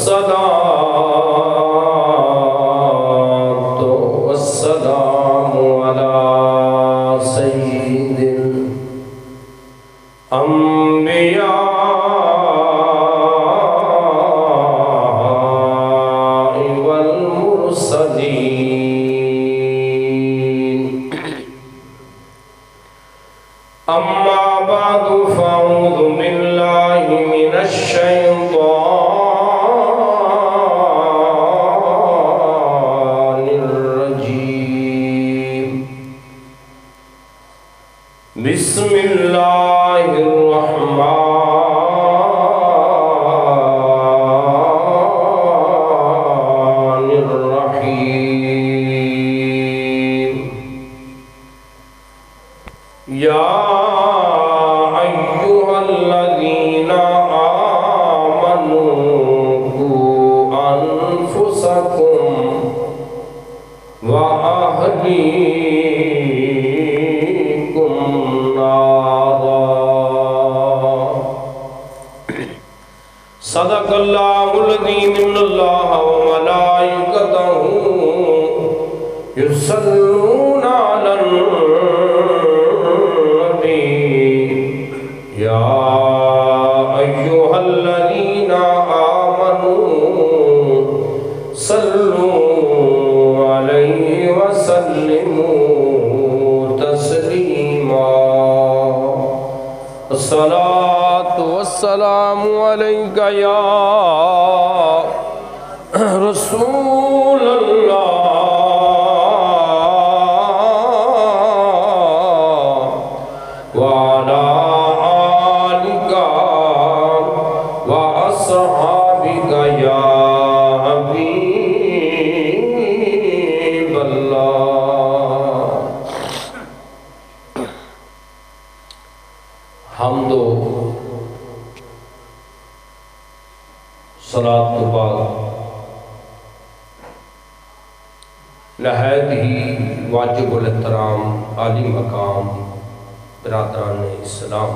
والصلاة والسلام على سيد الأنبياء والمرسلين. أما بعد فأعوذ بالله من الشيطان الرجيم. بسم الله الرحمن الرحيم. يا أيها الذين آمنوا قوا أنفسكم وأهليكم نارا. صدق الله العظيم. إن الله وملائكته يصلون على يا أيها الذين آمنوا صلوا عليه وسلموا تسليما. الصلاة والسلام عليك يا رسول الله وعلى حمد و صلاۃ کے بعد نہایت ہی واجب الاحترام عالی مقام برادران اسلام،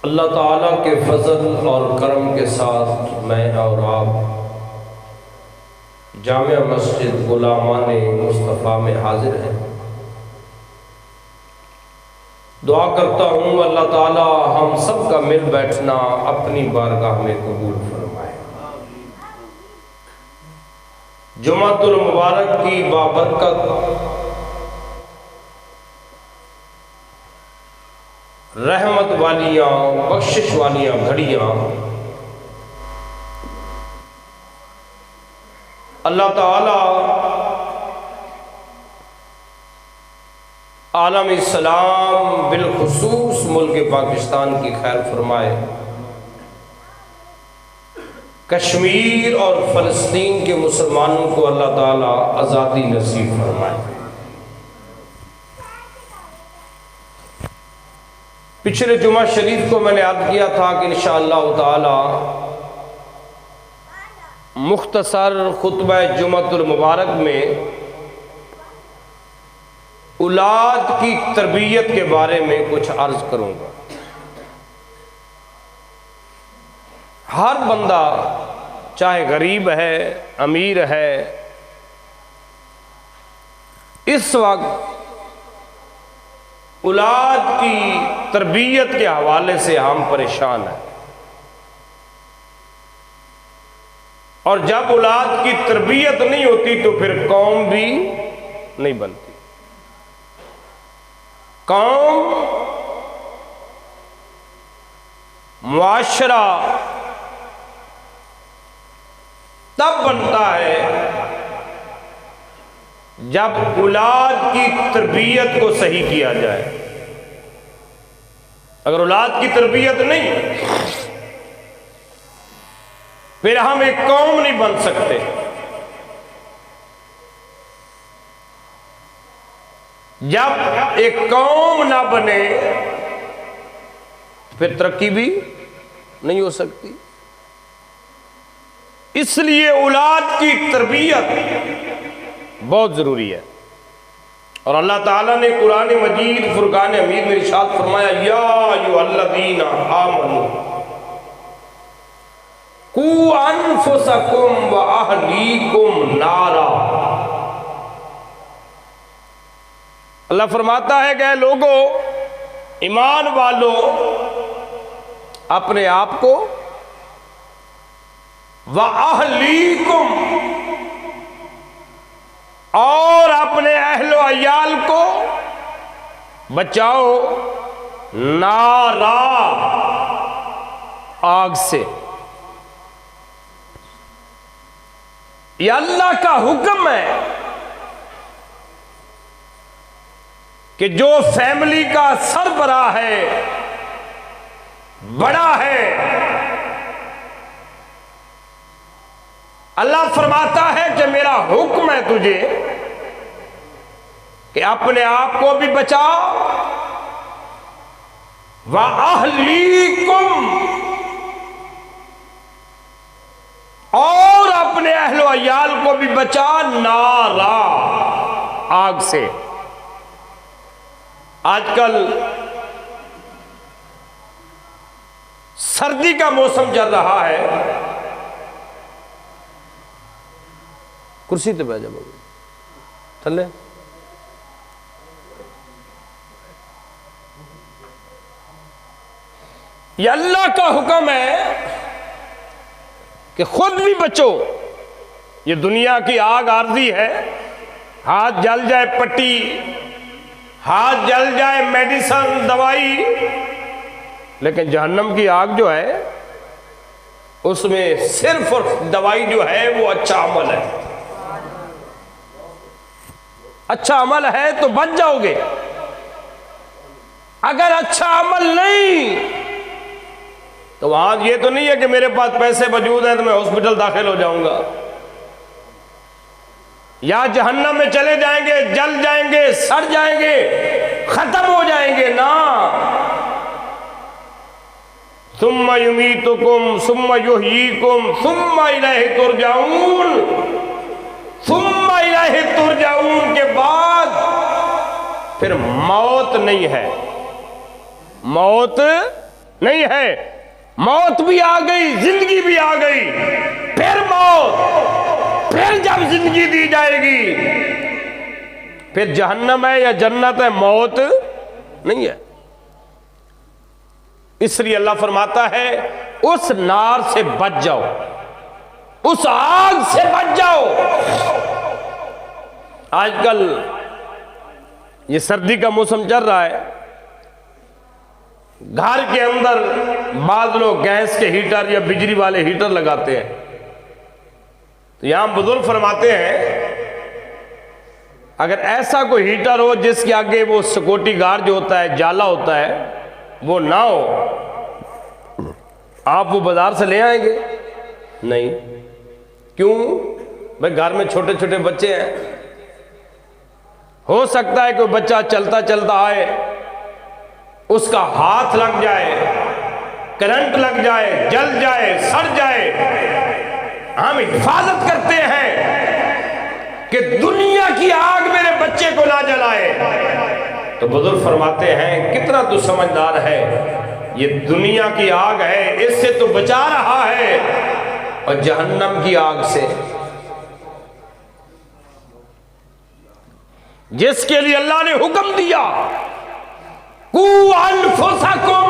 اللہ تعالیٰ کے فضل اور کرم کے ساتھ میں اور آپ جامع مسجد غلامان مصطفیٰ میں حاضر ہیں۔ دعا کرتا ہوں اللہ تعالیٰ ہم سب کا مل بیٹھنا اپنی بارگاہ میں قبول فرمائے۔ جمعۃ المبارک کی بابرکت رحمت والیاں بخشش والیاں گھڑیاں اللہ تعالیٰ عالم اسلام بالخصوص ملک پاکستان کی خیر فرمائے، کشمیر اور فلسطین کے مسلمانوں کو اللہ تعالیٰ آزادی نصیب فرمائے۔ پچھلے جمعہ شریف کو میں نے یاد کیا تھا کہ انشاءاللہ تعالی مختصر خطبہ جمعۃ المبارک میں اولاد کی تربیت کے بارے میں کچھ عرض کروں گا۔ ہر بندہ چاہے غریب ہے امیر ہے، اس وقت اولاد کی تربیت کے حوالے سے ہم پریشان ہیں، اور جب اولاد کی تربیت نہیں ہوتی تو پھر قوم بھی نہیں بنتی۔ قوم، معاشرہ تب بنتا ہے جب اولاد کی تربیت کو صحیح کیا جائے۔ اگر اولاد کی تربیت نہیں پھر ہم ایک قوم نہیں بن سکتے۔ جب ایک قوم نہ بنے پھر ترقی بھی نہیں ہو سکتی۔ اس لیے اولاد کی تربیت بہت ضروری ہے، اور اللہ تعالیٰ نے قرآن مجید فرقان حمید میں ارشاد فرمایا یا ایھا الذین آمنوا، قُوا أَنفُسَكُمْ وَأَهْلِيكُمْ نَارًا۔ اللہ فرماتا ہے کہ لوگوں، ایمان والوں، اپنے آپ کو وَأَهْلِيكُمْ اور اپنے اہل و عیال کو بچاؤ نارا آگ سے۔ یہ اللہ کا حکم ہے کہ جو فیملی کا سربراہ ہے، بڑا ہے، اللہ فرماتا ہے کہ میرا حکم ہے تجھے کہ اپنے آپ کو بھی بچا وَأَهْلِيكُمْ اور اپنے اہل و عیال کو بھی بچا نارا آگ سے۔ آج کل سردی کا موسم چل رہا ہے، کرسی تے بیٹھ جاؤ تھلے، یہ اللہ کا حکم ہے کہ خود بھی بچو۔ یہ دنیا کی آگ عارضی ہے، ہاتھ جل جائے پٹی، ہاتھ جل جائے میڈیسن دوائی، لیکن جہنم کی آگ جو ہے اس میں صرف اور دوائی جو ہے وہ اچھا عمل ہے۔ اچھا عمل ہے تو بچ جاؤ گے، اگر اچھا عمل نہیں تو وہاں یہ تو نہیں ہے کہ میرے پاس پیسے موجود ہیں تو میں ہاسپٹل داخل ہو جاؤں گا، یا جہنم میں چلے جائیں گے، جل جائیں گے، سڑ جائیں گے، ختم ہو جائیں گے نا۔ ثم یمیتکم ثم یحییکم ثم الیہ ترجعون، ثم الیہ ترجعون کے بعد پھر موت نہیں ہے، موت نہیں ہے، موت بھی آ گئی، زندگی بھی آ گئی، پھر موت، پھر جب زندگی دی جائے گی پھر جہنم ہے یا جنت ہے، موت نہیں ہے۔ اس لیے اللہ فرماتا ہے اس نار سے بچ جاؤ، اس آگ سے بچ جاؤ۔ آج کل یہ سردی کا موسم چل رہا ہے، گھر کے اندر بعض لوگ گیس کے ہیٹر یا بجلی والے ہیٹر لگاتے ہیں، تو یہاں بزرگ فرماتے ہیں اگر ایسا کوئی ہیٹر ہو جس کے آگے وہ سکوٹی گار جو ہوتا ہے، جالا ہوتا ہے، وہ نہ ہو، آپ وہ بازار سے لے آئیں گے؟ نہیں۔ کیوں؟ بھائی گھر میں چھوٹے چھوٹے بچے ہیں، ہو سکتا ہے کوئی بچہ چلتا چلتا آئے، اس کا ہاتھ لگ جائے، کرنٹ لگ جائے، جل جائے، سڑ جائے۔ ہم حفاظت کرتے ہیں کہ دنیا کی آگ میرے بچے کو نہ جلائے، تو بزرگ فرماتے ہیں کتنا تو سمجھدار ہے، یہ دنیا کی آگ ہے، اس سے تو بچا رہا ہے، اور جہنم کی آگ سے جس کے لیے اللہ نے حکم دیا قُوا أَنفُسَكُمْ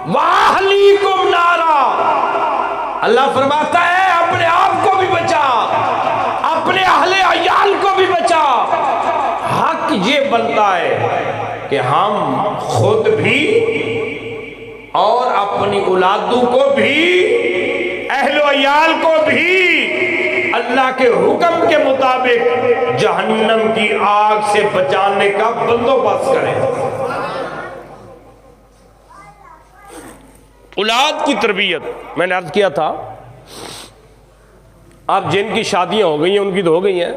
وَأَهْلِيكُمْ نَارًا، اللہ فرماتا ہے اپنے آپ کو بھی بچا، اپنے اہل عیال کو بھی بچا۔ حق یہ بنتا ہے کہ ہم خود بھی اور اپنی اولادوں کو بھی، اہل و عیال کو بھی اللہ کے حکم کے مطابق جہنم کی آگ سے بچانے کا بندوبست کریں۔ اولاد کی تربیت، میں نے عرض کیا تھا اب جن کی شادیاں ہو گئی ہیں ان کی تو ہو گئی ہیں،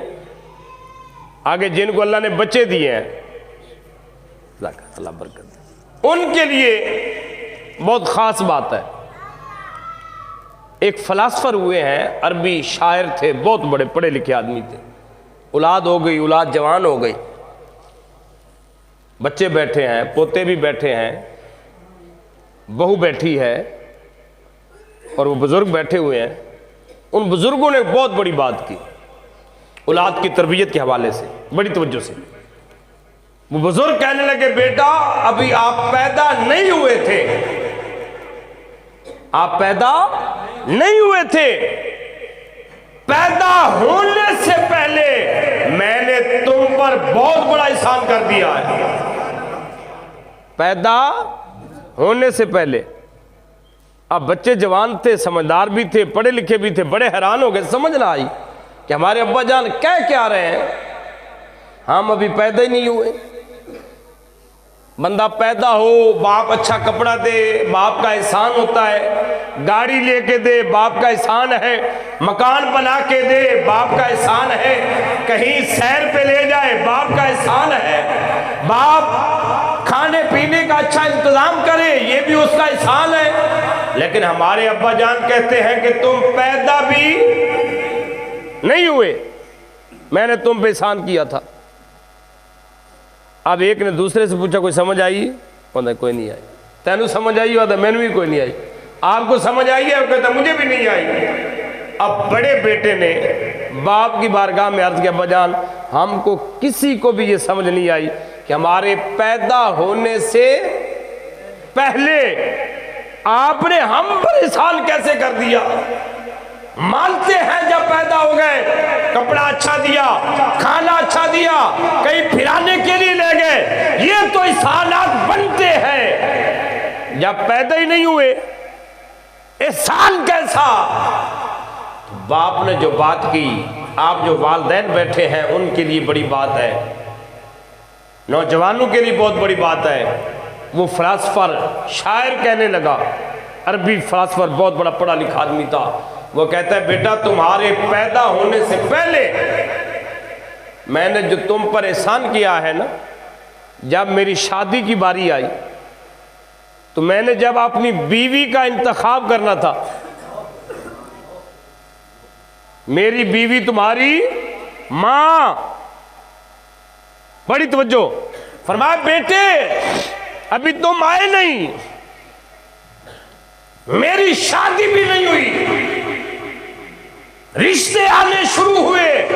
آگے جن کو اللہ نے بچے دیے ہیں اللہ برکت دے، ان کے لیے بہت خاص بات ہے۔ ایک فلاسفر ہوئے ہیں، عربی شاعر تھے، بہت بڑے پڑھے لکھے آدمی تھے، اولاد ہو گئی، اولاد جوان ہو گئی، بچے بیٹھے ہیں، پوتے بھی بیٹھے ہیں، بہو بیٹھی ہے، اور وہ بزرگ بیٹھے ہوئے ہیں، ان بزرگوں نے بہت بڑی بات کی اولاد کی تربیت کے حوالے سے، بڑی توجہ سے۔ وہ بزرگ کہنے لگے بیٹا ابھی آپ پیدا نہیں ہوئے تھے، آپ پیدا نہیں ہوئے تھے، پیدا ہونے سے پہلے میں نے تم پر بہت بڑا احسان کر دیا ہے۔ پیدا ہونے سے پہلے۔ اب بچے جوان تھے، سمجھدار بھی تھے، پڑھے لکھے بھی تھے، بڑے حیران ہو گئے، سمجھ نہ آئی کہ ہمارے ابا جان کہہ کیا رہے ہیں، ہم ابھی پیدا ہی نہیں ہوئے۔ بندہ پیدا ہو، باپ اچھا کپڑا دے، باپ کا احسان ہوتا ہے، گاڑی لے کے دے، باپ کا احسان ہے، مکان بنا کے دے، باپ کا احسان ہے، کہیں سیر پہ لے جائے، باپ کا احسان ہے، باپ کھانے پینے کا اچھا انتظام کرے، یہ بھی اس کا احسان ہے۔ لیکن ہمارے ابا جان کہتے ہیں کہ تم پیدا بھی نہیں ہوئے، میں نے تم پہ احسان کیا تھا۔ اب ایک نے دوسرے سے پوچھا کوئی سمجھ آئی؟ کہتا کوئی نہیں آئی۔ تینوں سمجھ آئی ہوتا میں نے بھی کوئی نہیں آئی۔ آپ کو سمجھ آئی ہے؟ کہتا مجھے بھی نہیں آئی۔ اب بڑے بیٹے نے باپ کی بارگاہ میں عرض کیا ابا جان ہم کو کسی کو بھی یہ سمجھ نہیں آئی کہ ہمارے پیدا ہونے سے پہلے آپ نے ہم پر احسان کیسے کر دیا۔ مانتے ہیں جب پیدا ہو گئے کپڑا اچھا دیا، کھانا اچھا دیا، کہیں پھرانے کے لیے لے گئے، یہ تو احسانات بنتے ہیں۔ جب پیدا ہی نہیں ہوئے احسان کیسا؟ باپ نے جو بات کی، آپ جو والدین بیٹھے ہیں ان کے لیے بڑی بات ہے، نوجوانوں کے لیے بہت بڑی بات ہے۔ وہ فلاسفر شاعر کہنے لگا، عربی فلاسفر بہت بڑا پڑھا لکھا آدمی تھا، وہ کہتا ہے بیٹا تمہارے پیدا ہونے سے پہلے میں نے جو تم پر احسان کیا ہے نا، جب میری شادی کی باری آئی تو میں نے جب اپنی بیوی کا انتخاب کرنا تھا، میری بیوی تمہاری ماں، بڑی توجہ، فرمایا بیٹے ابھی تم آئے نہیں، میری شادی بھی نہیں ہوئی، رشتے آنے شروع ہوئے،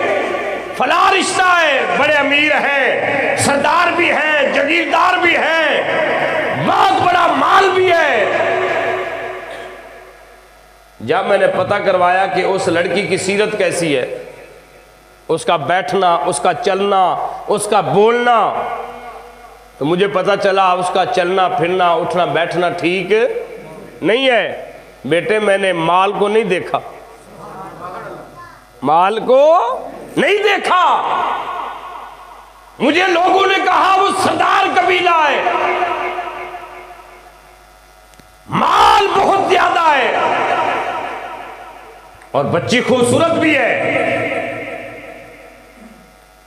فلاں رشتہ ہے، بڑے امیر ہیں، سردار بھی ہیں، جگیردار بھی ہیں، بہت بڑا مال بھی ہے۔ جب میں نے پتہ کروایا کہ اس لڑکی کی سیرت کیسی ہے، اس کا بیٹھنا، اس کا چلنا، اس کا بولنا، تو مجھے پتہ چلا اس کا چلنا پھرنا اٹھنا بیٹھنا ٹھیک نہیں ہے۔ بیٹے میں نے مال کو نہیں دیکھا، مال کو نہیں دیکھا، مجھے لوگوں نے کہا وہ سردار قبیلہ ہے، مال بہت زیادہ ہے، اور بچی خوبصورت بھی ہے۔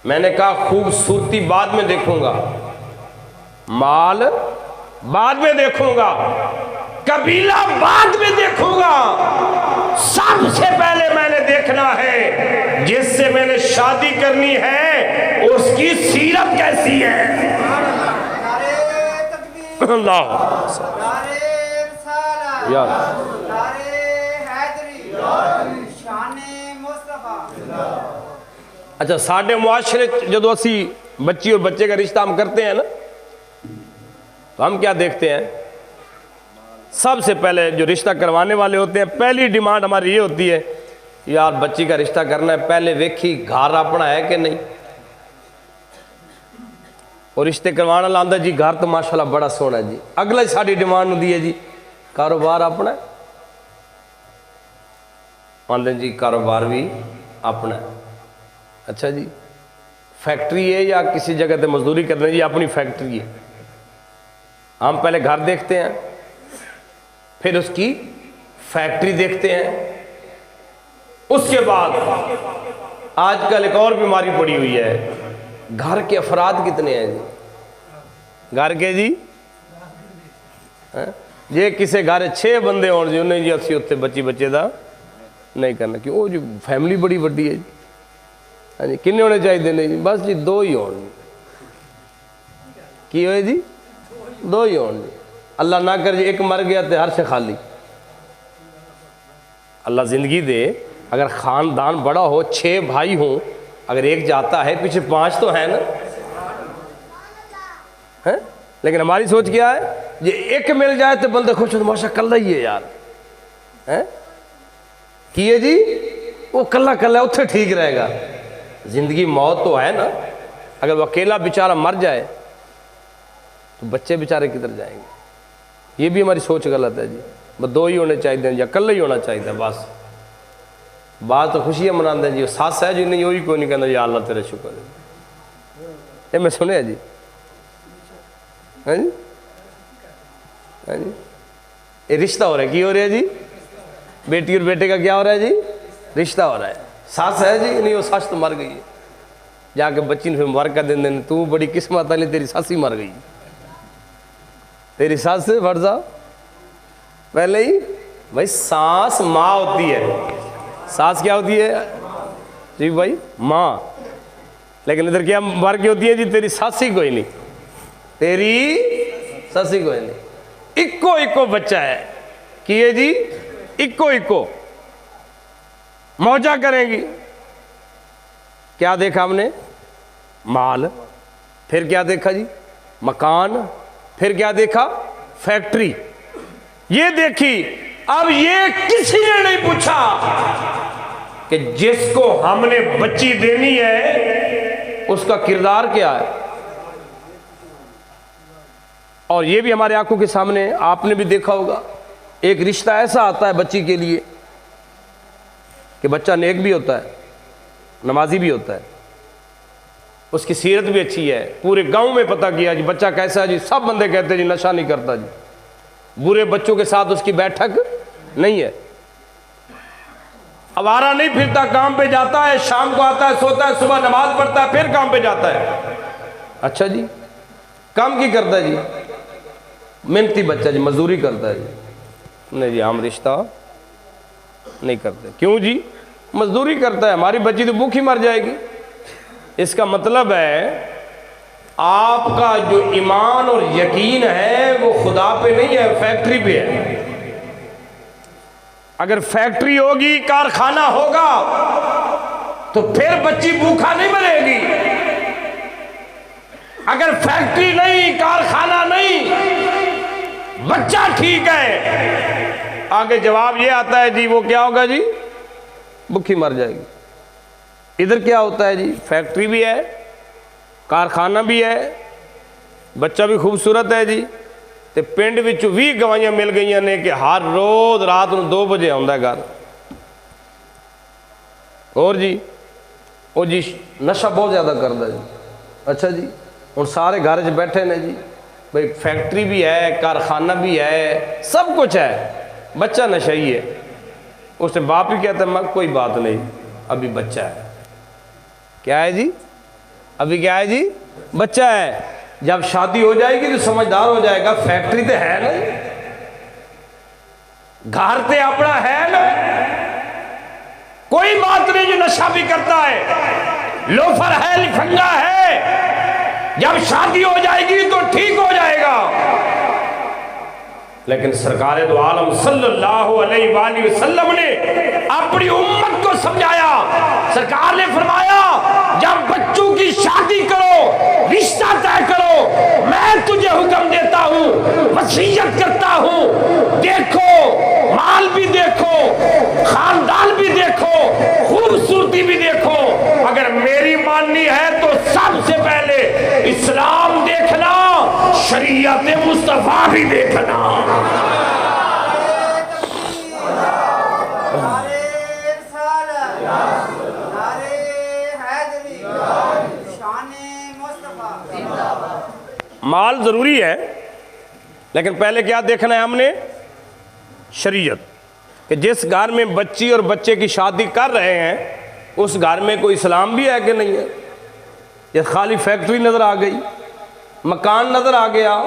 میں نے کہا خوبصورتی بعد میں دیکھوں گا، مال بعد میں دیکھوں گا، قبیلہ بعد میں دیکھوں گا، سب سے پہلے میں نے دیکھنا ہے جس سے میں نے شادی کرنی ہے اس کی سیرت کیسی ہے۔ اللہ اچھا ساڈے معاشرے جدو اسی بچی اور بچے کا رشتہ ہم کرتے ہیں نا تو ہم کیا دیکھتے ہیں؟ سب سے پہلے جو رشتہ کروانے والے ہوتے ہیں پہلی ڈیمانڈ ہماری یہ ہوتی ہے یار بچی کا رشتہ کرنا ہے پہلے ویکھی گھر اپنا ہے کہ نہیں، اور رشتے کروانا لاندہ جی گھر تو ماشاءاللہ بڑا سونا ہے جی، اگلا ساری ڈیمانڈ ہوتی ہے جی کاروبار اپنا ہے، آندے جی کاروبار بھی اپنا ہے، اچھا جی فیکٹری ہے یا کسی جگہ تے مزدوری کرنے جی اپنی فیکٹری ہے۔ ہم پہلے گھر دیکھتے ہیں پھر اس کی فیکٹری دیکھتے ہیں، اس کے بعد آج کل ایک اور بیماری پڑی ہوئی ہے، گھر کے افراد کتنے ہیں جی، گھر کے جی جی کسے گھر 6 بندے ہون جی انہیں جی اسی اتنے بچی بچے دا نہیں کرنا کیوں وہ جو فیملی بڑی وڈی ہے جی، ہاں جی کنے ہونے چاہیے نہیں جی بس جی 2 ہی ہون کی ہوئے جی 2 ہی ہون جی، اللہ نہ کر جی ایک مر گیا تو ہر سے خالی، اللہ زندگی دے، اگر خاندان بڑا ہو، 6 بھائی ہوں، اگر ایک جاتا ہے پیچھے 5 تو ہیں نا، ہیں؟ لیکن ہماری سوچ کیا ہے، یہ ایک مل جائے تو بندے خوش ہوتے، ماشاء کلہ ہی ہے یار، ہیں کیے جی، وہ کلہ کلہ اتھے ٹھیک رہے گا۔ زندگی موت تو ہے نا، اگر وہ اکیلا بیچارہ مر جائے تو بچے بیچارے کدھر جائیں گے؟ یہ بھی ہماری سوچ غلط ہے جی، بس 2 ہی ہونے چاہیے یا کلہ ہی ہونا چاہیے بس۔ بعض تو خوشیاں مناتے ہیں جی، ساس ہے جی نہیں وہی کوئی نہیں کہنا یا اللہ تیرے شکر ہے، یہ میں سنے جی، ہاں جی، ہاں جی، یہ رشتہ ہو رہا ہے، کی ہو رہا ہے جی؟ بیٹی اور بیٹے کا کیا ہو رہا ہے جی؟ رشتہ ہو رہا ہے۔ ساس ہے جی نہیں، وہ ساس تو مر گئی ہے، جا کے بچی نے پھر مبارکہ دین دین، تو بڑی قسمت والی، تیری ساس ہی مر گئی، تیری ساس سے بڑھ جاؤ پہلے ہی۔ بھائی ساس ماں ہوتی ہے، ساس کیا ہوتی ہے جی بھائی؟ ماں۔ لیکن ادھر کیا مبارکی ہوتی ہے جی؟ تیری ساس ہی کوئی نہیں، تیری ساس ہی کوئی نہیں، اکو اکو بچہ ہے، کیے جی اکو اکو موجہ کریں گی۔ کیا دیکھا ہم نے؟ مال، پھر کیا دیکھا جی؟ مکان، پھر کیا دیکھا؟ فیکٹری، یہ دیکھی۔ اب یہ کسی نے نہیں پوچھا کہ جس کو ہم نے بچی دینی ہے اس کا کردار کیا ہے۔ اور یہ بھی ہمارے آنکھوں کے سامنے، آپ نے بھی دیکھا ہوگا، ایک رشتہ ایسا آتا ہے بچی کے لیے کہ بچہ نیک بھی ہوتا ہے، نمازی بھی ہوتا ہے، اس کی سیرت بھی اچھی ہے، پورے گاؤں میں پتہ کیا جی بچہ کیسا ہے جی، سب بندے کہتے ہیں جی نشہ نہیں کرتا جی، برے بچوں کے ساتھ اس کی بیٹھک نہیں ہے، آوارہ نہیں پھرتا، کام پہ جاتا ہے، شام کو آتا ہے، سوتا ہے، صبح نماز پڑھتا ہے، پھر کام پہ جاتا ہے۔ اچھا جی، کام کی کرتا ہے جی؟ محنتی بچہ جی، مزدوری کرتا ہے جی۔ نہیں جی، ہم رشتہ نہیں کرتے۔ کیوں جی؟ مزدوری کرتا ہے، ہماری بچی تو بھوک ہی مر جائے گی۔ اس کا مطلب ہے آپ کا جو ایمان اور یقین ہے وہ خدا پہ نہیں ہے، فیکٹری پہ ہے۔ اگر فیکٹری ہوگی، کارخانہ ہوگا تو پھر بچی بھوکا نہیں مرے گی۔ اگر فیکٹری نہیں، کارخانہ نہیں، بچہ ٹھیک ہے، آگے جواب یہ آتا ہے جی وہ کیا ہوگا جی؟ بھوکی مر جائے گی۔ ادھر کیا ہوتا ہے جی؟ فیکٹری بھی ہے، کارخانہ بھی ہے، بچہ بھی خوبصورت ہے جی، تے پنڈ وچ 20 گواہیاں مل گئی نے کہ ہر روز رات نو 2 بجے آندا ہے گھر۔ اور جی وہ جی نشہ بہت زیادہ کرتا ہے جی۔ اچھا جی، ہن سارے گھر وچ بیٹھے نے جی، بھئی فیکٹری بھی ہے، کارخانہ بھی ہے، سب کچھ ہے، بچہ نشئی ہے۔ اس سے باپ ہی کہتا ہے کوئی بات نہیں، ابھی بچہ ہے۔ کیا ہے جی؟ ابھی کیا ہے جی؟ بچہ ہے۔ جب شادی ہو جائے گی تو سمجھدار ہو جائے گا، فیکٹری تو ہے نا، گھر تے اپنا ہے نا، کوئی بات نہیں جو نشہ بھی کرتا ہے، لوفر ہے، لفنگا ہے، جب شادی ہو جائے گی تو ٹھیک ہو جائے گا۔ لیکن سرکار دو عالم صلی اللہ علیہ وآلہ وسلم نے اپنی امت کو سمجھایا۔ سرکار نے فرمایا جب بچوں کی شادی کرو، رشتہ طے کرو، میں تجھے حکم دیتا ہوں، وصیت کرتا ہوں، دیکھو مال بھی دیکھو، خاندان بھی دیکھو، خوبصورتی بھی دیکھو، اگر میری ماننی ہے تو سب سے پہلے اسلام دیکھنا، شریعت مصطفیٰ بھی دیکھنا۔ مال ضروری ہے لیکن پہلے کیا دیکھنا ہے ہم نے؟ شریعت، کہ جس گھر میں بچی اور بچے کی شادی کر رہے ہیں اس گھر میں کوئی اسلام بھی ہے کہ نہیں ہے۔ یہ خالی فیکٹری نظر آ گئی، مکان نظر آ گیا،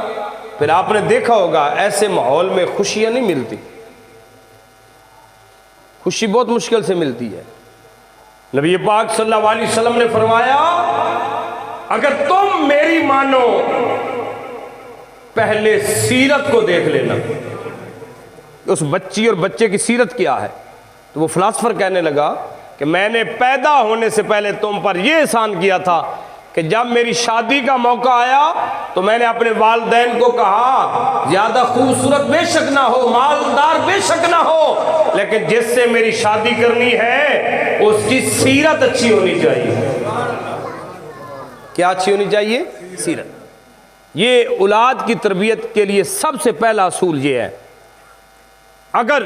پھر آپ نے دیکھا ہوگا ایسے ماحول میں خوشیاں نہیں ملتی، خوشی بہت مشکل سے ملتی ہے۔ نبی پاک صلی اللہ علیہ وسلم نے فرمایا اگر تم میری مانو پہلے سیرت کو دیکھ لینا، اس بچی اور بچے کی سیرت کیا ہے، تو وہ فلاسفر کہنے لگا کہ میں نے پیدا ہونے سے پہلے تم پر یہ احسان کیا تھا کہ جب میری شادی کا موقع آیا تو میں نے اپنے والدین کو کہا زیادہ خوبصورت بے شک نہ ہو، مالدار بے شک نہ ہو، لیکن جس سے میری شادی کرنی ہے اس کی سیرت اچھی ہونی چاہیے۔ کیا اچھی ہونی چاہیے؟ سیرت۔ یہ اولاد کی تربیت کے لیے سب سے پہلا اصول یہ ہے، اگر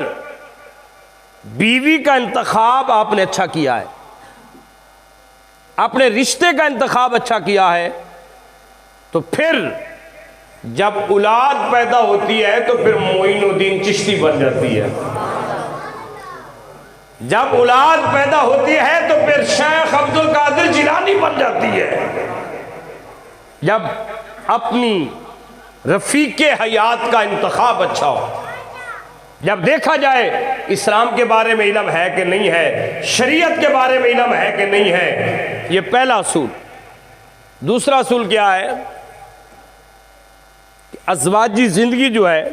بیوی کا انتخاب آپ نے اچھا کیا ہے، اپنے رشتے کا انتخاب اچھا کیا ہے، تو پھر جب اولاد پیدا ہوتی ہے تو پھر معین الدین چشتی بن جاتی ہے، جب اولاد پیدا ہوتی ہے تو پھر شیخ عبد القادر جیلانی بن جاتی ہے، جب اپنی رفیق حیات کا انتخاب اچھا ہو، جب دیکھا جائے اسلام کے بارے میں علم ہے کہ نہیں ہے، شریعت کے بارے میں علم ہے کہ نہیں ہے۔ یہ پہلا اصول۔ دوسرا اصول کیا ہے کہ ازواجی زندگی جو ہے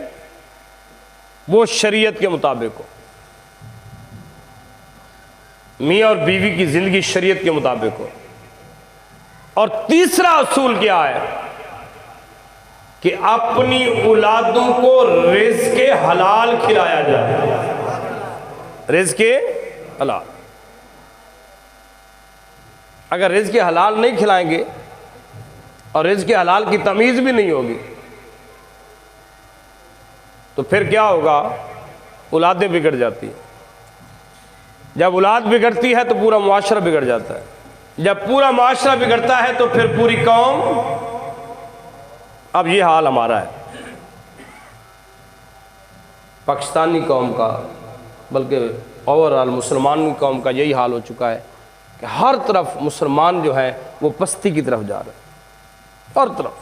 وہ شریعت کے مطابق ہو، میاں اور بیوی کی زندگی شریعت کے مطابق ہو۔ اور تیسرا اصول کیا ہے کہ اپنی اولادوں کو رزق حلال کھلایا جائے، رزق حلال۔ اگر رزق حلال نہیں کھلائیں گے اور رزق حلال کی تمیز بھی نہیں ہوگی تو پھر کیا ہوگا؟ اولادیں بگڑ جاتی ہیں۔ جب اولاد بگڑتی ہے تو پورا معاشرہ بگڑ جاتا ہے، جب پورا معاشرہ بگڑتا ہے تو پھر پوری قوم۔ اب یہ حال ہمارا ہے، پاکستانی قوم کا، بلکہ اوورآل مسلمان قوم کا یہی حال ہو چکا ہے کہ ہر طرف مسلمان جو ہیں وہ پستی کی طرف جا رہے ہیں، ہر طرف۔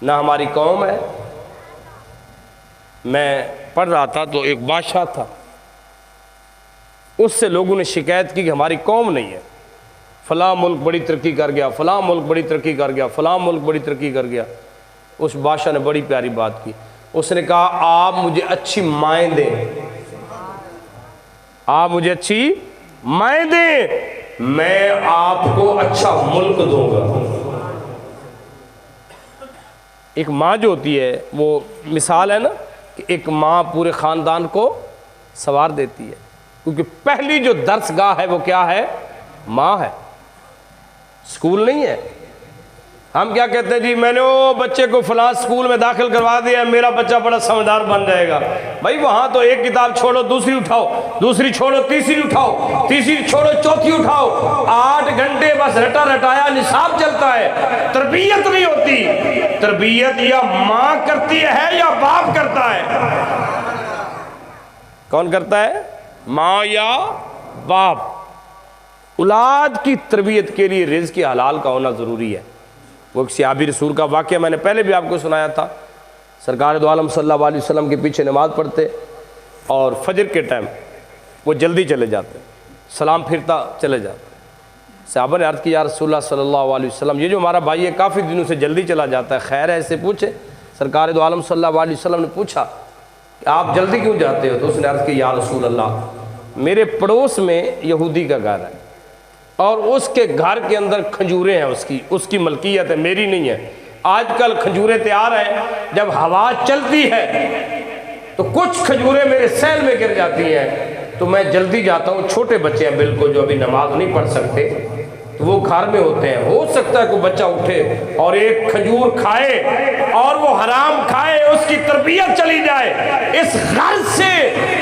نہ ہماری قوم ہے۔ میں پڑھ رہا تھا تو ایک بادشاہ تھا، اس سے لوگوں نے شکایت کی کہ ہماری قوم نہیں ہے، فلاں ملک بڑی ترقی کر گیا، فلاں ملک بڑی ترقی کر گیا، فلاں ملک بڑی ترقی کر گیا۔ اس بادشاہ نے بڑی پیاری بات کی، اس نے کہا آپ مجھے اچھی مائیں دیں، آپ مجھے اچھی مائیں دیں، میں آپ کو اچھا ملک دوں گا۔ ایک ماں جو ہوتی ہے وہ مثال ہے نا کہ ایک ماں پورے خاندان کو سنوار دیتی ہے، کیونکہ پہلی جو درس گاہ ہے وہ کیا ہے؟ ماں ہے، اسکول نہیں ہے۔ ہم کیا کہتے ہیں؟ جی میں نے وہ بچے کو فلاں اسکول میں داخل کروا دیا، میرا بچہ بڑا سمجھدار بن جائے گا۔ بھائی وہاں تو ایک کتاب چھوڑو دوسری اٹھاؤ، دوسری چھوڑو تیسری اٹھاؤ، تیسری چھوڑو چوتھی اٹھاؤ، 8 گھنٹے بس رٹا رٹایا نصاب چلتا ہے، تربیت نہیں ہوتی۔ تربیت یا ماں کرتی ہے یا باپ کرتا ہے؟ کون کرتا ہے؟ ماں یا باپ۔ اولاد کی تربیت کے لیے رزق حلال کا ہونا ضروری ہے۔ وہ ایک صحابی رسول کا واقعہ میں نے پہلے بھی آپ کو سنایا تھا، سرکار دو عالم صلی اللہ علیہ وسلم کے پیچھے نماز پڑھتے اور فجر کے ٹائم وہ جلدی چلے جاتے، سلام پھرتا چلے جاتے۔ صحابہ نے عرض کی یا رسول اللہ صلی اللہ علیہ وسلم، یہ جو ہمارا بھائی ہے کافی دنوں سے جلدی چلا جاتا ہے، خیر ہے؟ اسے پوچھے۔ سرکار دو عالم صلی اللہ علیہ وسلم نے پوچھا کہ آپ جلدی کیوں جاتے ہو؟ تو اس نے عرض کی یا رسول اللہ، میرے پڑوس میں یہودی کا گھر ہے اور اس کے گھر کے اندر کھجوریں ہیں، اس کی ملکیت ہے، میری نہیں ہے۔ آج کل کھجوریں تیار ہیں، جب ہوا چلتی ہے تو کچھ کھجوریں میرے سیل میں گر جاتی ہیں، تو میں جلدی جاتا ہوں۔ چھوٹے بچے ہیں بالکل جو ابھی نماز نہیں پڑھ سکتے، تو وہ گھر میں ہوتے ہیں، ہو سکتا ہے کوئی بچہ اٹھے اور ایک کھجور کھائے اور وہ حرام کھائے، اس کی تربیت چلی جائے اس غرض سے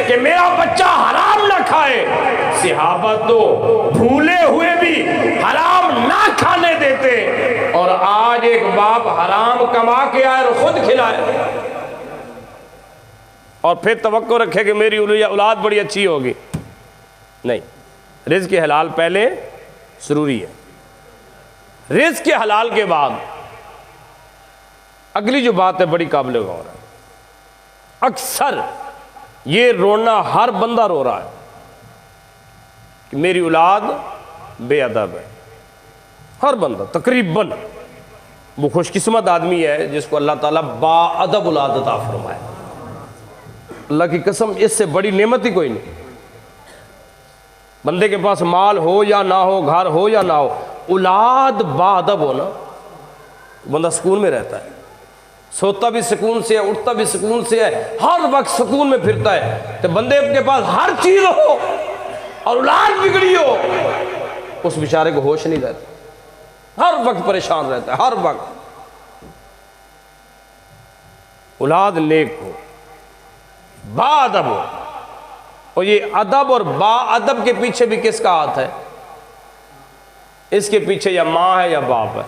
کہ میرا بچہ حرام نہ کھائے۔ صحابہ تو بھولے ہوئے بھی حرام نہ کھانے دیتے، اور آج ایک باپ حرام کما کے آئے اور خود کھلائے اور پھر توقع رکھے کہ میری اولاد بڑی اچھی ہوگی۔ نہیں، رزق حلال پہلے ضروری ہے۔ رزق حلال کے بعد اگلی جو بات ہے بڑی قابل غور ہے۔ اکثر یہ رونا ہر بندہ رو رہا ہے کہ میری اولاد بے ادب ہے، ہر بندہ تقریباً۔ وہ خوش قسمت آدمی ہے جس کو اللہ تعالیٰ با ادب اولاد عطا فرمائے، اللہ کی قسم اس سے بڑی نعمت ہی کوئی نہیں۔ بندے کے پاس مال ہو یا نہ ہو، گھر ہو یا نہ ہو، اولاد باادب ہو نا، بندہ سکون میں رہتا ہے، سوتا بھی سکون سے ہے، اٹھتا بھی سکون سے ہے، ہر وقت سکون میں پھرتا ہے۔ تو بندے کے پاس ہر چیز ہو اور اولاد بگڑی ہو، اس بیچارے کو ہوش نہیں رہتا، ہر وقت پریشان رہتا ہے، ہر وقت۔ اولاد نیک ہو، با ادب ہو، اور یہ ادب اور با ادب کے پیچھے بھی کس کا ہاتھ ہے؟ اس کے پیچھے یا ماں ہے یا باپ ہے۔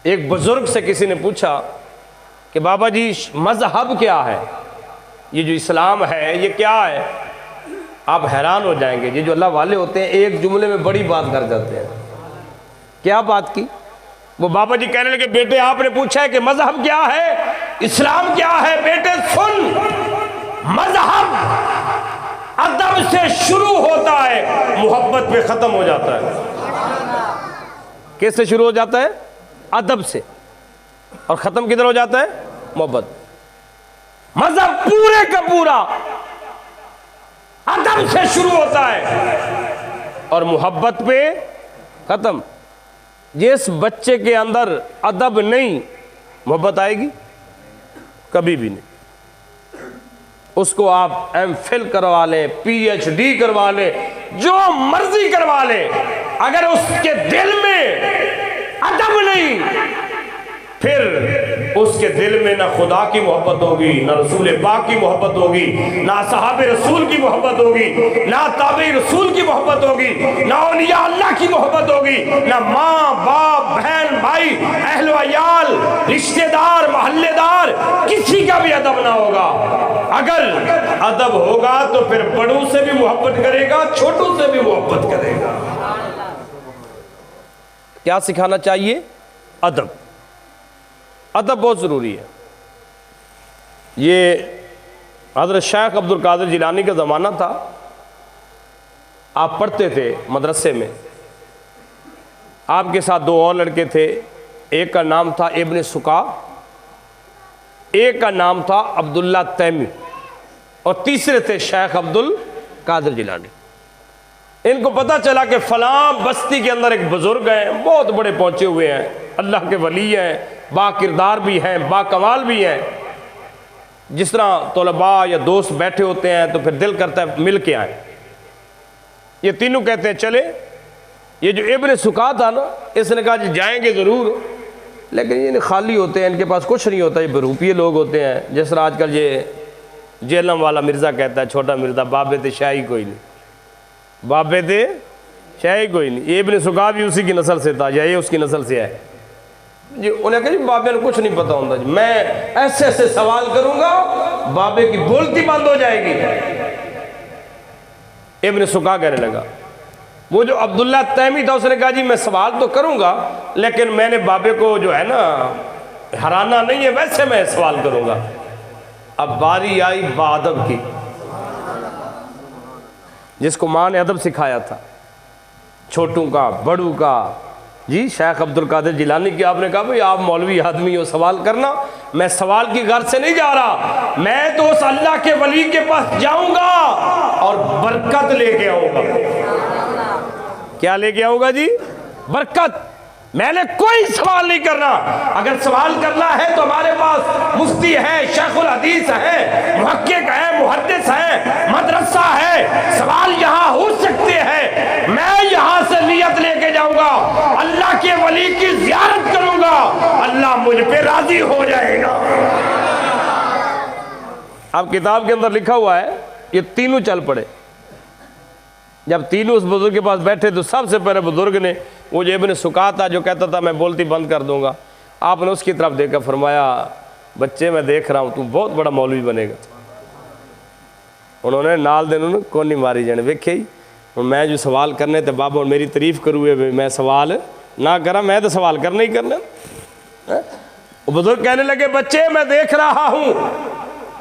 ایک بزرگ سے کسی نے پوچھا کہ بابا جی مذہب کیا ہے؟ یہ جو اسلام ہے یہ کیا ہے؟ آپ حیران ہو جائیں گے، یہ جو اللہ والے ہوتے ہیں ایک جملے میں بڑی بات کر جاتے ہیں۔ کیا بات کی؟ وہ بابا جی کہنے لگے بیٹے آپ نے پوچھا ہے کہ مذہب کیا ہے، اسلام کیا ہے؟ بیٹے سن، مذہب ادب سے شروع ہوتا ہے، محبت پہ ختم ہو جاتا ہے۔ کس سے شروع ہو جاتا ہے؟ ادب سے، اور ختم کدھر ہو جاتا ہے؟ محبت۔ مذہب پورے کا پورا ادب سے شروع ہوتا ہے اور محبت پہ ختم۔ جس بچے کے اندر ادب نہیں، محبت آئے گی؟ کبھی بھی نہیں۔ اس کو آپ ایم فل کروا لیں، پی ایچ ڈی کروا لیں، جو مرضی کروا لیں، اگر اس کے دل میں ادب نہیں، پھر اس کے دل میں نہ خدا کی محبت ہوگی، نہ رسول پاک کی محبت ہوگی، نہ صحاب رسول کی محبت ہوگی، نہ تابع رسول کی محبت ہوگی، نہ اولیاء اللہ کی محبت ہوگی، نہ ماں باپ بہن بھائی اہل و عیال رشتہ دار محلے دار کسی کا بھی ادب نہ ہوگا۔ اگر ادب ہوگا تو پھر بڑوں سے بھی محبت کرے گا، چھوٹوں سے بھی محبت کرے گا۔ کیا سکھانا چاہیے؟ ادب۔ ادب بہت ضروری ہے۔ یہ حضرت شیخ عبد القادر جیلانی کا زمانہ تھا، آپ پڑھتے تھے مدرسے میں، آپ کے ساتھ دو اور لڑکے تھے، ایک کا نام تھا ابن سکا، ایک کا نام تھا عبداللہ تیمی، اور تیسرے تھے شیخ عبد القادر جیلانی۔ ان کو پتہ چلا کہ فلاں بستی کے اندر ایک بزرگ ہیں، بہت بڑے پہنچے ہوئے ہیں، اللہ کے ولی ہیں، با کردار بھی ہیں، با کمال بھی ہیں۔ جس طرح طلباء یا دوست بیٹھے ہوتے ہیں تو پھر دل کرتا ہے مل کے آئیں۔ یہ تینوں کہتے ہیں چلے۔ یہ جو ابن سکا تھا نا، اس نے کہا جی جائیں گے ضرور، لیکن یہ خالی ہوتے ہیں، ان کے پاس کچھ نہیں ہوتا، یہ بروپیے لوگ ہوتے ہیں۔ جس طرح آج کل یہ جیلم والا مرزا کہتا ہے، چھوٹا مرزا، بابے تے شاہی کوئی نہیں، بابے تے شاہی کوئی نہیں۔ یہ ابن سکا بھی اسی کی نسل سے تھا، یا یہ اس کی نسل سے ہے جی۔ انہیں کہا جی بابے نے کچھ نہیں پتا ہوتا جی، میں ایسے ایسے سوال کروں گا بابے کی بولتی بند ہو جائے گی۔ ابن سکا کہنے لگا، وہ جو عبداللہ تیمی تھا اس نے کہا جی میں سوال تو کروں گا، لیکن میں نے بابے کو جو ہے نا ہرانا نہیں ہے، ویسے میں سوال کروں گا۔ اب باری آئی بادب کی، جس کو ماں نے ادب سکھایا تھا، چھوٹوں کا بڑوں کا۔ جی شیخ عبد القادر جیلانی کی آپ نے کہا بھئی آپ مولوی آدمی ہو، سوال کرنا، میں سوال کی غرض سے نہیں جا رہا، میں تو اس اللہ کے ولی کے پاس جاؤں گا اور برکت لے کے آؤں گا۔ کیا لے کے آؤں گا جی؟ برکت۔ میں نے کوئی سوال نہیں کرنا، اگر سوال کرنا ہے تو ہمارے پاس مفتی ہے، شیخ الحدیث ہے، محقق ہے، محدث ہے، مدرسہ ہے، سوال یہاں ہو سکتے ہیں۔ میں یہاں سے نیت لے کے جاؤں گا، اللہ کے ولی کی زیارت کروں گا، اللہ مجھ پہ راضی ہو جائے گا۔ اب کتاب کے اندر لکھا ہوا ہے، یہ تینوں چل پڑے۔ جب تینوں اس بزرگ کے پاس بیٹھے تو سب سے پہلے بزرگ نے، وہ جو ابن سکا تھا جو کہتا تھا میں بولتی بند کر دوں گا، آپ نے اس کی طرف دیکھا، فرمایا بچے میں دیکھ رہا ہوں تو بہت بڑا مولوی بنے گا۔ انہوں نے نال دن انہوں نے کون نہیں ماری جانے ویکھے ہی، میں جو سوال کرنے تھے بابا اور میری تعریف کروئے میں سوال نہ کرا، میں تو سوال کرنا ہی کرنا۔ وہ بزرگ کہنے لگے بچے میں دیکھ رہا ہوں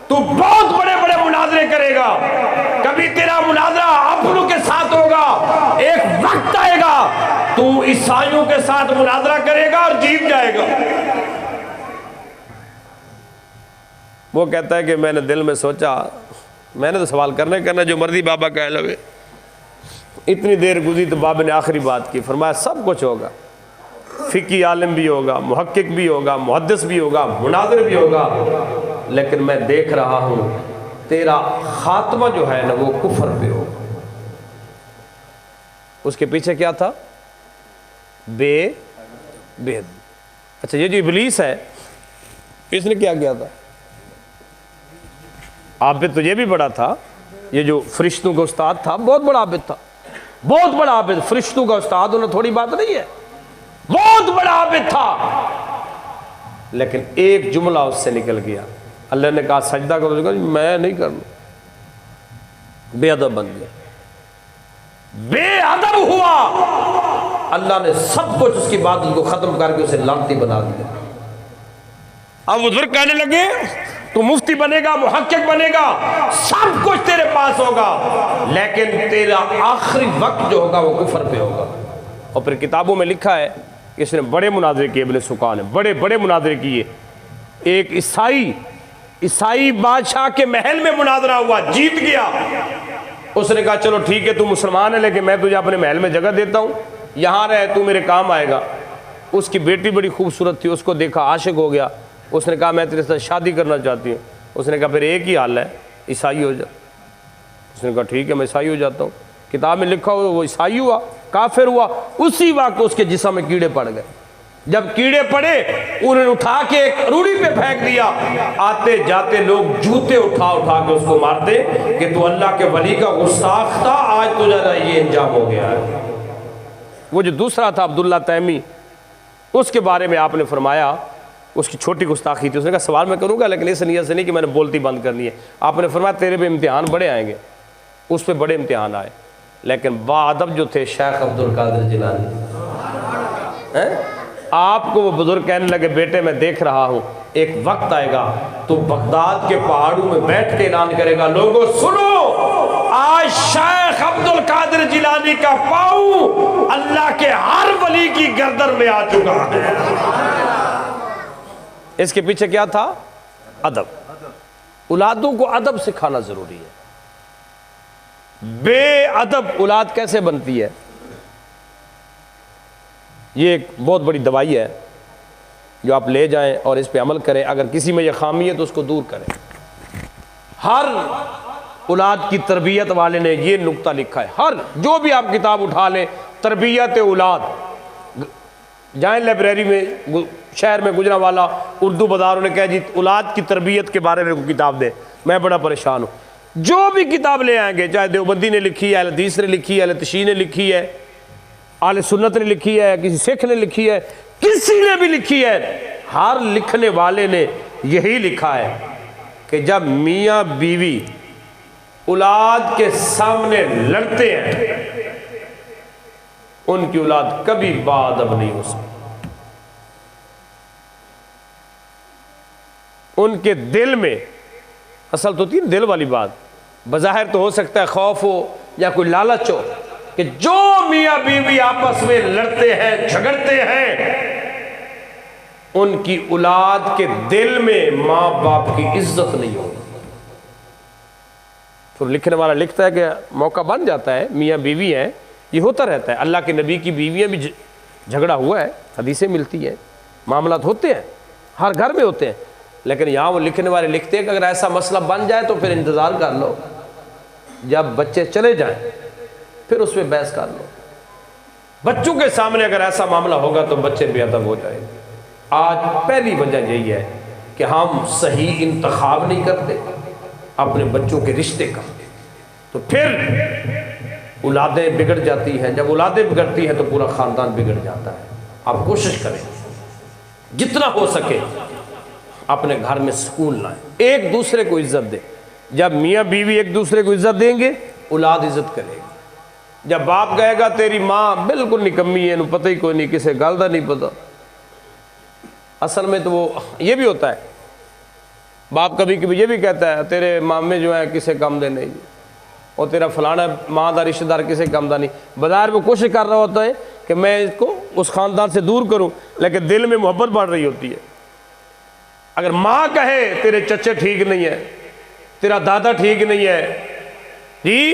تو بہت بڑے بڑے مناظرے کرے گا، کبھی تیرا مناظرہ اپنوں کے ساتھ ہوگا، ایک وقت آئے گا تو عیسائیوں کے ساتھ مناظرہ کرے گا اور جیت جائے گا۔ وہ کہتا ہے کہ میں نے دل میں سوچا، میں نے تو سوال کرنا جو مرضی بابا کہہ لوے۔ اتنی دیر گزری تو باب نے آخری بات کی، فرمایا سب کچھ ہوگا، فقی عالم بھی ہوگا، محقق بھی ہوگا، محدث بھی ہوگا، مناظر بھی ہوگا، لیکن میں دیکھ رہا ہوں تیرا خاتمہ جو ہے نا وہ کفر پہ ہوگا۔ اس کے پیچھے کیا تھا؟ بے اچھا، یہ جو ابلیس ہے اس نے کیا کیا تھا؟ عابد تو یہ بھی بڑا تھا، یہ جو فرشتوں کا استاد تھا بہت بڑا عابد تھا، بہت بڑا عابد، فرشتوں کا استاد ہونا تھوڑی بات نہیں ہے، بہت بڑا عابد تھا، لیکن ایک جملہ اس سے نکل گیا، اللہ نے کہا سجدہ کرو، کہا میں نہیں کرنا، بے ادب بن گیا، بے ادب ہوا، اللہ نے سب کچھ اس کی عبادت کو ختم کر کے اسے لعنتی بنا دیا۔ اب بزرگ کہنے لگے تو مفتی بنے گا، محقق بنے گا، سب کچھ تیرے پاس ہوگا، لیکن تیرا آخری وقت جو ہوگا وہ کفر پہ ہوگا۔ اور پھر کتابوں میں لکھا ہے کہ اس نے بڑے مناظرے کیے، ابن سکان نے بڑے بڑے مناظرے کیے۔ ایک عیسائی بادشاہ کے محل میں مناظرہ ہوا، جیت گیا، اس نے کہا چلو ٹھیک ہے تو مسلمان ہے لیکن میں تجھے اپنے محل میں جگہ دیتا ہوں، یہاں رہے، تو میرے کام آئے گا۔ اس کی بیٹی بڑی خوبصورت تھی، اس کو دیکھا عاشق ہو گیا، اس نے کہا میں تیرے ساتھ شادی کرنا چاہتی ہوں۔ اس نے کہا پھر ایک ہی حال ہے، عیسائی ہو جا۔ اس نے کہا ٹھیک ہے میں عیسائی ہو جاتا ہوں۔ کتاب میں لکھا ہوا وہ عیسائی ہوا، کافر ہوا، اسی وقت اس کے جسم میں کیڑے پڑ گئے۔ جب کیڑے پڑے انہوں نے اٹھا کے ایک روڑی پہ پھینک دیا، آتے جاتے لوگ جوتے اٹھا اٹھا کے اس کو مارتے کہ تو اللہ کے ولی کا گستاخ تھا، آج تجھے یہ انجام ہو گیا ہے۔ وہ جو دوسرا تھا عبداللہ تیمی، اس کے بارے میں آپ نے فرمایا اس کی چھوٹی گستاخی تھی، اس نے کہا سوال میں کروں گا لیکن اس نیت سے نہیں کہ میں نے بولتی بند کرنی ہے۔ آپ نے فرمایا تیرے پہ امتحان بڑے آئیں گے، اس پہ بڑے امتحان آئے، لیکن باادب جو تھے شیخ عبدالقادر جیلانی، آپ کو وہ بزرگ کہنے لگے بیٹے میں دیکھ رہا ہوں ایک وقت آئے گا تو بغداد کے پہاڑوں میں بیٹھ کے اعلان کرے گا لوگوں سنو، آج شیخ عبدالقادر جیلانی کا پاؤں اللہ کے ہر ولی کی گردن میں آ چکا ہے۔ اس کے پیچھے کیا تھا؟ ادب۔ اولادوں کو ادب سکھانا ضروری ہے۔ بے ادب اولاد کیسے بنتی ہے؟ یہ ایک بہت بڑی دوائی ہے جو آپ لے جائیں اور اس پہ عمل کریں، اگر کسی میں یہ خامی ہے تو اس کو دور کریں۔ ہر اولاد کی تربیت والے نے یہ نقطہ لکھا ہے، ہر جو بھی آپ کتاب اٹھا لیں تربیت اولاد، جائیں لائبریری میں شہر میں گجرانوالہ اردو بازاروں نے کہا جی اولاد کی تربیت کے بارے میں کوئی کتاب دے، میں بڑا پریشان ہوں۔ جو بھی کتاب لے آئیں گے، چاہے دیوبندی نے لکھی ہے، اہل حدیث نے لکھی ہے، اہل تشیع نے لکھی ہے، اہل سنت نے لکھی ہے، کسی سکھ نے لکھی ہے، کسی نے بھی لکھی ہے، ہر لکھنے والے نے یہی لکھا ہے کہ جب میاں بیوی اولاد کے سامنے لڑتے ہیں ان کی اولاد کبھی باادب نہیں ہو سکتی۔ ان کے دل میں اصل تو تین دل والی بات، بظاہر تو ہو سکتا ہے خوف ہو یا کوئی لالچ ہو کہ جو میاں بیوی آپس میں لڑتے ہیں جھگڑتے ہیں ان کی اولاد کے دل میں ماں باپ کی عزت نہیں ہوگی۔ تو لکھنے والا لکھتا ہے کہ موقع بن جاتا ہے، میاں بیوی ہیں، یہ ہوتا رہتا ہے، اللہ کے نبی کی بیویاں بھی جھگڑا ہوا ہے، حدیثیں ملتی ہیں، معاملات ہوتے ہیں، ہر گھر میں ہوتے ہیں، لیکن یہاں وہ لکھنے والے لکھتے ہیں کہ اگر ایسا مسئلہ بن جائے تو پھر انتظار کر لو، جب بچے چلے جائیں پھر اس پہ بحث کر لو۔ بچوں کے سامنے اگر ایسا معاملہ ہوگا تو بچے بے ادب ہو جائیں گے۔ آج پہلی وجہ یہی ہے کہ ہم صحیح انتخاب نہیں کرتے، اپنے بچوں کے رشتے کا، تو پھر اولادیں بگڑ جاتی ہیں، جب اولادیں بگڑتی ہیں تو پورا خاندان بگڑ جاتا ہے۔ آپ کوشش کریں جتنا ہو سکے اپنے گھر میں سکون لائیں، ایک دوسرے کو عزت دیں۔ جب میاں بیوی ایک دوسرے کو عزت دیں گے اولاد عزت کرے گی۔ جب باپ کہے گا تیری ماں بالکل نکمی ہے، پتہ ہی کوئی نہیں، کسے گل دا نہیں پتہ، اصل میں تو وہ یہ بھی ہوتا ہے، باپ کبھی کبھی یہ بھی کہتا ہے تیرے مامے جو ہیں کسے کم دے نہیں، اور تیرا فلانا ماں دا رشتہ دار کسے کم دا نہیں۔ بظاہر وہ کوشش کر رہا ہوتا ہے کہ میں اس کو اس خاندان سے دور کروں، لیکن دل میں محبت بڑھ رہی ہوتی ہے۔ اگر ماں کہے تیرے چچے ٹھیک نہیں ہے، تیرا دادا ٹھیک نہیں ہے جی،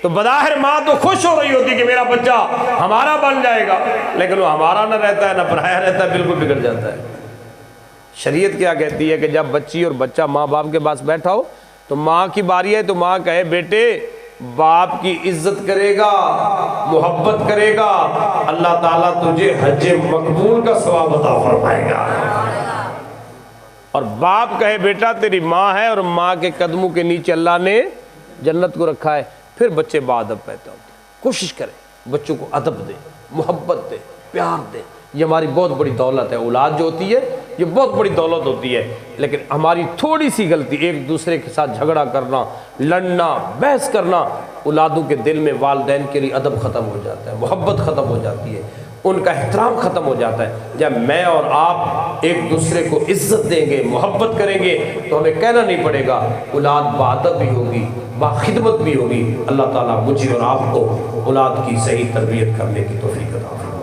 تو بظاہر ماں تو خوش ہو رہی ہوتی کہ میرا بچہ ہمارا بن جائے گا، لیکن وہ ہمارا نہ رہتا ہے نہ پرایا رہتا ہے، بالکل بگڑ جاتا ہے۔ شریعت کیا کہتی ہے کہ جب بچی اور بچہ ماں باپ کے پاس بیٹھا ہو تو ماں کی باری ہے تو ماں کہے بیٹے باپ کی عزت کرے گا، محبت کرے گا، اللہ تعالیٰ تجھے حج مقبول کا ثواب عطا فرمائے گا۔ اور باپ کہے بیٹا تیری ماں ہے اور ماں کے قدموں کے نیچے اللہ نے جنت کو رکھا ہے، پھر بچے باادب پیدا ہوتے ہیں۔ کوشش کریں بچوں کو ادب دیں، محبت دیں، پیار دیں۔ یہ ہماری بہت بڑی دولت ہے، اولاد جو ہوتی ہے یہ بہت بڑی دولت ہوتی ہے، لیکن ہماری تھوڑی سی غلطی، ایک دوسرے کے ساتھ جھگڑا کرنا، لڑنا، بحث کرنا، اولادوں کے دل میں والدین کے لیے ادب ختم ہو جاتا ہے، محبت ختم ہو جاتی ہے، ان کا احترام ختم ہو جاتا ہے۔ جب میں اور آپ ایک دوسرے کو عزت دیں گے، محبت کریں گے تو ہمیں کہنا نہیں پڑے گا، اولاد باادب بھی ہوگی، باخدمت بھی ہوگی۔ اللہ تعالیٰ مجھے اور آپ کو اولاد کی صحیح تربیت کرنے کی توفیق عطا فرمائے۔